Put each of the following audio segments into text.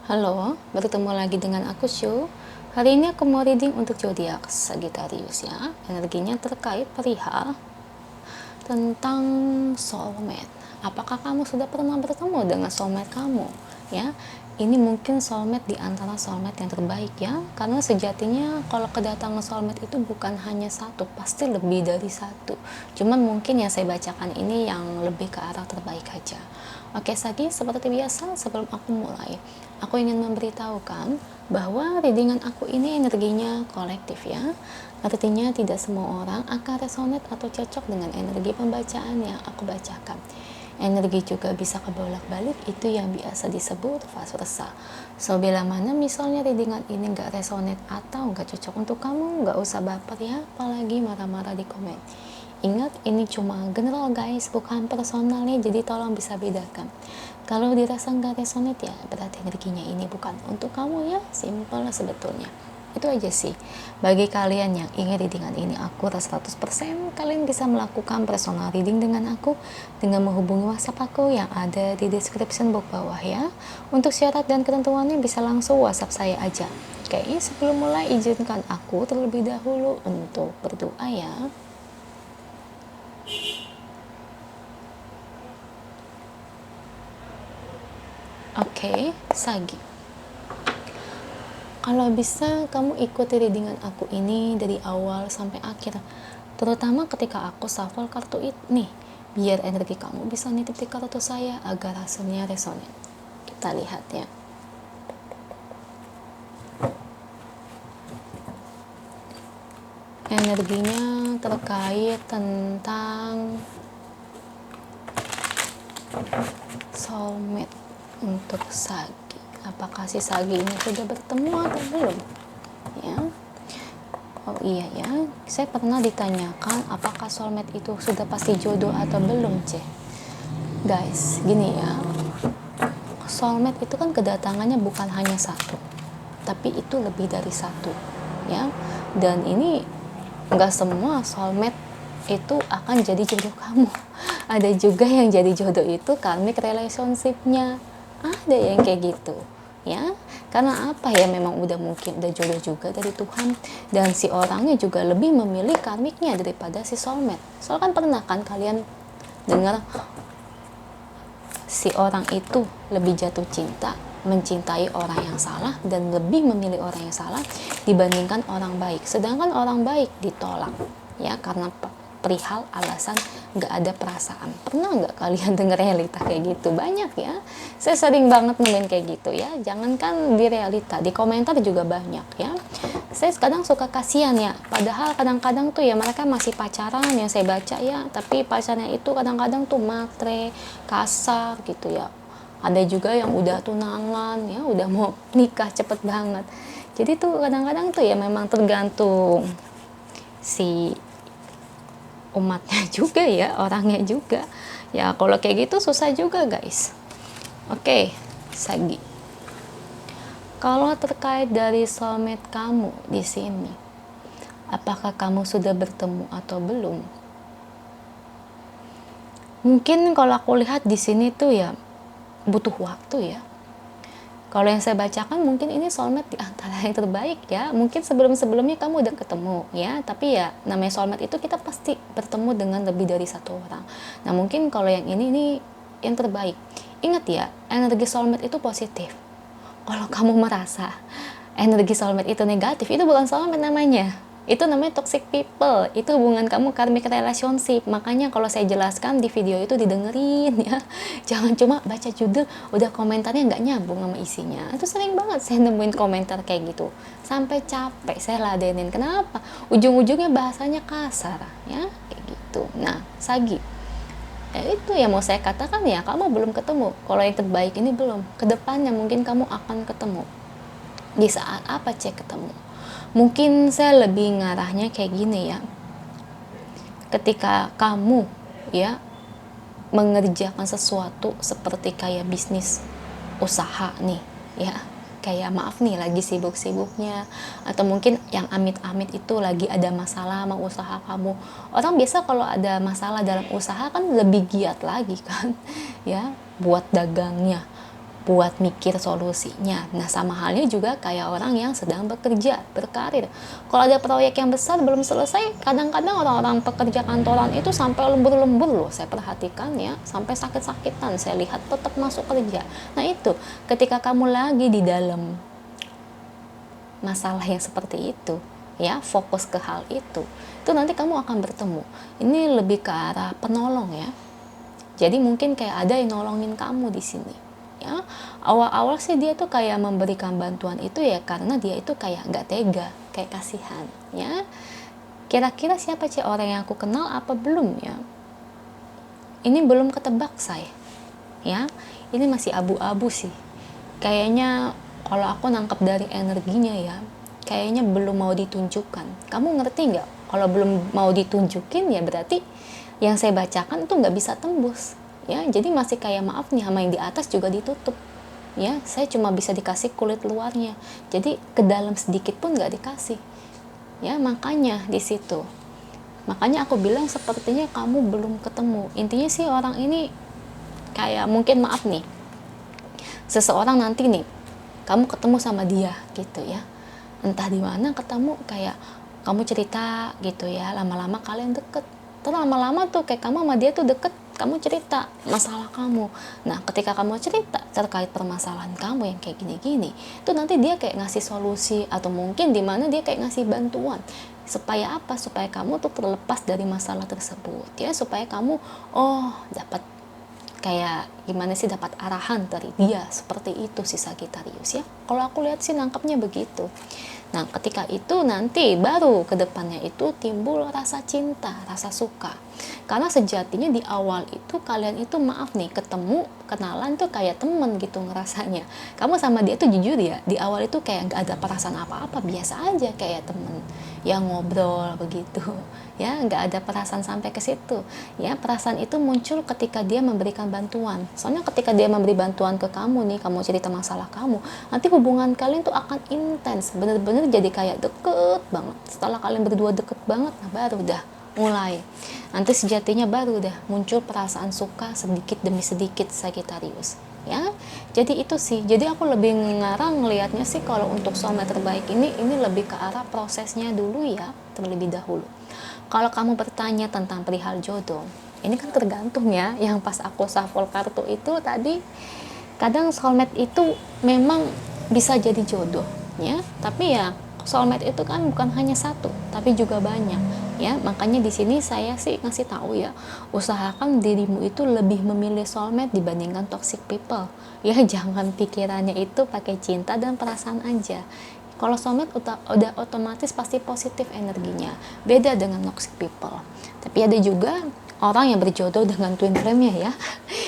Halo, bertemu lagi dengan aku Shu. Hari ini aku mau reading untuk zodiak Sagittarius ya. Energinya terkait perihal tentang soulmate. Apakah kamu sudah pernah bertemu dengan soulmate kamu? Ya, ini mungkin soulmate di antara soulmate yang terbaik ya. Karena sejatinya kalau kedatangan soulmate itu bukan hanya satu, pasti lebih dari satu. Cuman mungkin yang saya bacakan ini yang lebih ke arah terbaik aja. Oke, Sagi, seperti biasa sebelum aku mulai, aku ingin memberitahukan bahwa readingan aku ini energinya kolektif ya. Artinya tidak semua orang akan resonate atau cocok dengan energi pembacaan yang aku bacakan. Energi juga bisa kebolak-balik, itu yang biasa disebut vice versa. So, bila mana misalnya readingan ini nggak resonate atau nggak cocok untuk kamu, nggak usah baper ya, apalagi marah-marah di komen. Ingat, ini cuma general guys, bukan personalnya, jadi tolong bisa bedakan. Kalau dirasa nggak resonate ya, berarti energinya ini bukan untuk kamu ya, simple sebetulnya. Itu aja sih. Bagi kalian yang ingin readingan ini akurat 100%, kalian bisa melakukan personal reading dengan aku dengan menghubungi WhatsApp aku yang ada di description box bawah ya. Untuk syarat dan ketentuannya bisa langsung WhatsApp saya aja. Oke, sebelum mulai izinkan aku terlebih dahulu untuk berdoa ya. Oke, Sagi. Kalau bisa kamu ikuti readingan aku ini dari awal sampai akhir. Terutama ketika aku shuffle kartu ini, biar energi kamu bisa nitip di kartu saya agar hasilnya resonan. Kita lihat ya. Energinya terkait tentang soulmate untuk Sagi. Apakah si Sagi ini sudah bertemu atau belum? Ya. Oh iya ya, saya pernah ditanyakan apakah soulmate itu sudah pasti jodoh atau belum, C. Guys, gini ya. Soulmate itu kan kedatangannya bukan hanya satu, tapi itu lebih dari satu, ya. Dan ini nggak semua soulmate itu akan jadi jodoh kamu. Ada juga yang jadi jodoh itu karmic relationship-nya. Ada yang kayak gitu ya, karena apa ya, memang udah mungkin udah jodoh juga dari Tuhan, dan si orangnya juga lebih memilih karmiknya daripada si soulmate. Soalnya kan pernah kan kalian dengar si orang itu lebih jatuh cinta mencintai orang yang salah dan lebih memilih orang yang salah dibandingkan orang baik, sedangkan orang baik ditolak ya karena perihal alasan nggak ada perasaan. Pernah nggak kalian dengar realita kayak gitu? Banyak ya, saya sering banget nemuin kayak gitu ya. Jangankan di realita, di komentar juga banyak ya. Saya kadang suka kasihan ya, padahal kadang-kadang tuh ya mereka masih pacaran yang saya baca ya, tapi pacarnya itu kadang-kadang tuh matre, kasar gitu ya. Ada juga yang udah tunangan ya, udah mau nikah cepet banget. Jadi tuh kadang-kadang tuh ya memang tergantung si umatnya juga ya, orangnya juga ya. Kalau kayak gitu susah juga guys. Oke, Sagi, kalau terkait dari soulmate kamu di sini, apakah kamu sudah bertemu atau belum? Mungkin kalau aku lihat di sini tuh ya butuh waktu ya. Kalau yang saya bacakan mungkin ini soulmate di antara yang terbaik ya. Mungkin sebelum-sebelumnya kamu udah ketemu ya, tapi ya namanya soulmate itu kita pasti bertemu dengan lebih dari satu orang. Nah mungkin kalau yang ini yang terbaik. Ingat ya, energi soulmate itu positif. Kalau kamu merasa energi soulmate itu negatif, itu bukan soulmate namanya. Itu namanya toxic people. Itu hubungan kamu karmic relationship. Makanya kalau saya jelaskan di video itu didengerin ya. Jangan cuma baca judul udah komentarnya nggak nyambung sama isinya. Itu sering banget saya nemuin komentar kayak gitu. Sampai capek saya ladenin. Kenapa? Ujung-ujungnya bahasanya kasar ya, kayak gitu. Nah, Sagi, ya itu yang mau saya katakan ya, kamu belum ketemu. Kalau yang terbaik ini belum. Kedepannya mungkin kamu akan ketemu. Di saat apa cek ketemu? Mungkin saya lebih ngarahnya kayak gini ya. Ketika kamu ya mengerjakan sesuatu seperti kayak bisnis, usaha nih ya, kayak maaf nih lagi sibuk-sibuknya, atau mungkin yang amit-amit itu lagi ada masalah sama usaha kamu. Orang biasa kalau ada masalah dalam usaha kan lebih giat lagi kan ya buat dagangnya, buat mikir solusinya. Nah, sama halnya juga kayak orang yang sedang bekerja, berkarir. Kalau ada proyek yang besar belum selesai, kadang-kadang orang-orang pekerja kantoran itu sampai lembur-lembur loh, saya perhatikan ya, sampai sakit-sakitan, saya lihat tetap masuk kerja. Nah itu, ketika kamu lagi di dalam masalah yang seperti itu, ya, fokus ke hal itu nanti kamu akan bertemu. Ini lebih ke arah penolong ya. Jadi mungkin kayak ada yang nolongin kamu di sini. Ya, awal-awal sih dia tuh kayak memberikan bantuan itu ya karena dia itu kayak nggak tega, kayak kasihan. Ya, kira-kira siapa sih orang yang aku kenal apa belum ya? Ini belum ketebak saya. Ya, ini masih abu-abu sih. Kayaknya kalau aku nangkep dari energinya ya, kayaknya belum mau ditunjukkan. Kamu ngerti nggak? Kalau belum mau ditunjukin ya berarti yang saya bacakan tuh nggak bisa tembus. Ya, jadi masih kayak maaf nih sama yang di atas juga ditutup. Ya, saya cuma bisa dikasih kulit luarnya. Jadi ke dalam sedikit pun nggak dikasih. Ya, makanya di situ. Makanya aku bilang sepertinya kamu belum ketemu. Intinya sih orang ini kayak mungkin maaf nih. Seseorang nanti nih kamu ketemu sama dia gitu ya. Entah di mana ketemu kayak kamu cerita gitu ya, lama-lama kalian deket. Terus lama-lama tuh kayak kamu sama dia tuh deket, kamu cerita masalah kamu. Nah, ketika kamu cerita terkait permasalahan kamu yang kayak gini-gini, itu nanti dia kayak ngasih solusi atau mungkin di mana dia kayak ngasih bantuan. Supaya apa? Supaya kamu tuh terlepas dari masalah tersebut ya, supaya kamu dapat kayak gimana sih, dapat arahan dari dia. Seperti itu sih Sagittarius ya. Kalau aku lihat sih nangkapnya begitu. Nah, ketika itu nanti baru ke depannya itu timbul rasa cinta, rasa suka. Karena sejatinya di awal itu kalian itu maaf nih ketemu, kenalan tuh kayak temen gitu ngerasanya. Kamu sama dia tuh jujur ya, di awal itu kayak nggak ada perasaan apa-apa, biasa aja kayak temen yang ngobrol begitu. Ya, nggak ada perasaan sampai ke situ. Ya, perasaan itu muncul ketika dia memberikan bantuan. Soalnya ketika dia memberi bantuan ke kamu nih, kamu cerita masalah kamu, nanti hubungan kalian tuh akan intens, bener-bener jadi kayak deket banget. Setelah kalian berdua deket banget, nah baru dah mulai. Nanti sejatinya baru dah muncul perasaan suka sedikit demi sedikit Sagittarius. Ya, jadi itu sih. Jadi aku lebih ngarang ngelihatnya sih kalau untuk soulmate terbaik ini lebih ke arah prosesnya dulu ya, terlebih dahulu. Kalau kamu bertanya tentang perihal jodoh, ini kan tergantung ya. Yang pas aku shuffle kartu itu tadi, kadang soulmate itu memang bisa jadi jodoh ya, tapi ya soulmate itu kan bukan hanya satu tapi juga banyak ya. Makanya di sini saya sih ngasih tahu ya, usahakan dirimu itu lebih memilih soulmate dibandingkan toxic people ya. Jangan pikirannya itu pakai cinta dan perasaan aja. Kalau soulmate udah otomatis pasti positif energinya, beda dengan toxic people. Tapi ada juga orang yang berjodoh dengan twin flame-nya ya.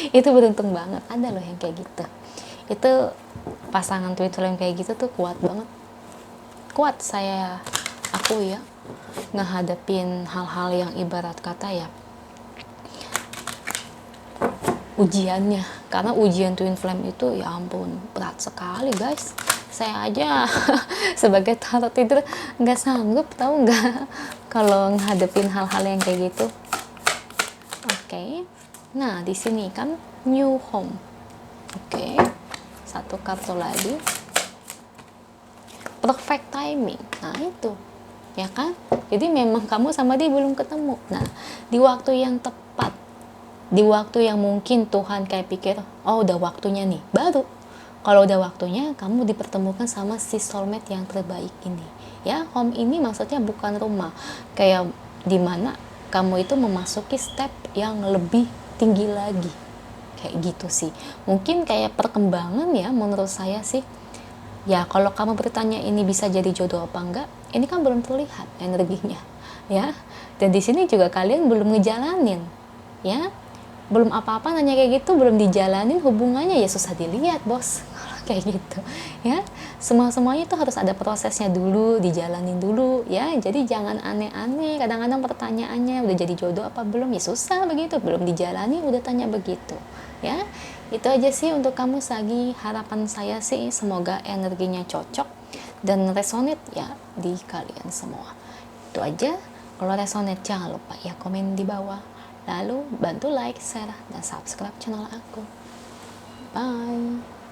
Itu beruntung banget, ada loh yang kayak gitu. Itu pasangan twin flame kayak gitu tuh kuat banget. Kuat aku ya ngehadapin hal-hal yang ibarat kata ya ujiannya. Karena ujian twin flame itu ya ampun berat sekali guys. Saya aja sebagai tarot tidur nggak sanggup, tahu nggak, kalau ngehadapin hal-hal yang kayak gitu. Oke. Nah, di sini kan new home. Oke. Satu kartu lagi. Perfect timing. Nah, itu. Ya kan? Jadi memang kamu sama dia belum ketemu. Nah, di waktu yang tepat. Di waktu yang mungkin Tuhan kayak pikir, oh udah waktunya nih. Baru. Kalau udah waktunya, kamu dipertemukan sama si soulmate yang terbaik ini. Ya, home ini maksudnya bukan rumah. Kayak dimana kamu itu memasuki step yang lebih tinggi lagi. Kayak gitu sih. Mungkin kayak perkembangan ya menurut saya sih. Ya, kalau kamu bertanya ini bisa jadi jodoh apa enggak, ini kan belum terlihat energinya. Ya, dan di sini juga kalian belum ngejalanin. Ya, belum apa-apa nanya kayak gitu, belum dijalanin hubungannya ya susah dilihat bos. Kayak gitu ya, semuanya itu harus ada prosesnya dulu, dijalanin dulu ya. Jadi jangan aneh-aneh, kadang-kadang pertanyaannya udah jadi jodoh apa belum, ya susah begitu, belum dijalani udah tanya begitu ya. Itu aja sih untuk kamu Sagi. Harapan saya sih semoga energinya cocok dan resonate ya di kalian semua. Itu aja. Kalau resonate jangan lupa ya komen di bawah, lalu bantu like, share, dan subscribe channel aku. Bye.